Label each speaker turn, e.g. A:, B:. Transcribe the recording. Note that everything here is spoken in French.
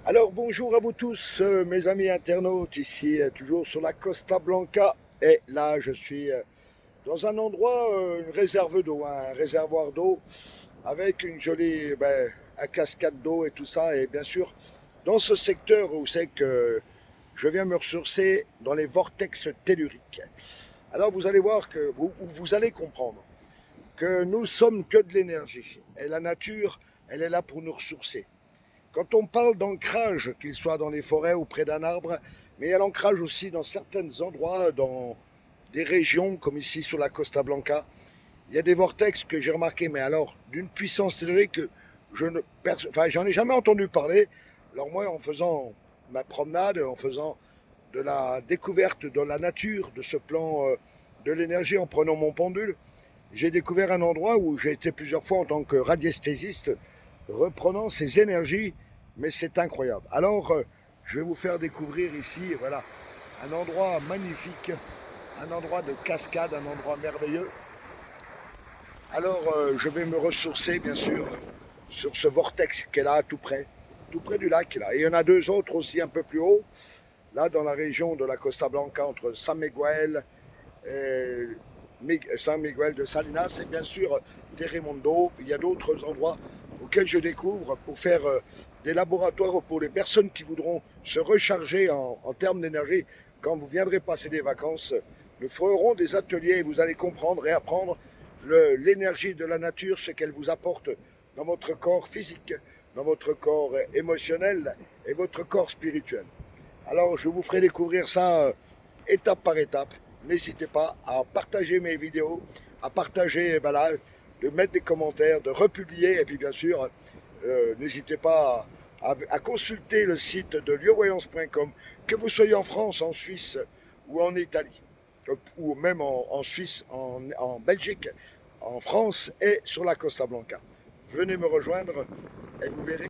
A: Alors bonjour à vous tous, mes amis internautes, ici toujours sur la Costa Blanca. Et là, je suis dans un endroit, une réserve d'eau, un réservoir d'eau avec une jolie un cascade d'eau et tout ça. Et bien sûr, dans ce secteur où c'est que je viens me ressourcer dans les vortex telluriques. Alors vous allez voir que vous allez comprendre que nous sommes que de l'énergie. Et la nature, elle est là pour nous ressourcer. Quand on parle d'ancrage, qu'il soit dans les forêts ou près d'un arbre, mais il y a l'ancrage aussi dans certains endroits, dans des régions comme ici sur la Costa Blanca. Il y a des vortex que j'ai remarqué, mais alors d'une puissance tellurique que j'en ai jamais entendu parler. Alors moi, en faisant ma promenade, en faisant de la découverte dans la nature de ce plan de l'énergie, en prenant mon pendule, j'ai découvert un endroit où j'ai été plusieurs fois en tant que radiesthésiste, reprenant ces énergies, mais c'est incroyable. Alors, je vais vous faire découvrir ici, voilà, un endroit magnifique, un endroit de cascade, un endroit merveilleux. Alors, je vais me ressourcer, bien sûr, sur ce vortex qui est là, tout près du lac. Là. Et il y en a deux autres aussi un peu plus haut, là, dans la région de la Costa Blanca, entre San Miguel et San Miguel de Salinas et bien sûr Terremondo. Il y a d'autres endroits auxquels je découvre pour faire des laboratoires pour les personnes qui voudront se recharger en termes d'énergie. Quand vous viendrez passer des vacances, nous ferons des ateliers et vous allez comprendre et apprendre l'énergie de la nature, ce qu'elle vous apporte dans votre corps physique, dans votre corps émotionnel et votre corps spirituel. Alors, je vous ferai découvrir ça étape par étape. N'hésitez pas à partager mes vidéos, à partager, voilà, de mettre des commentaires, de republier. Et puis, bien sûr, n'hésitez pas à consulter le site de lieuvoyance.com, que vous soyez en France, en Suisse ou en Italie, ou même en Suisse, en Belgique, en France et sur la Costa Blanca. Venez me rejoindre et vous verrez.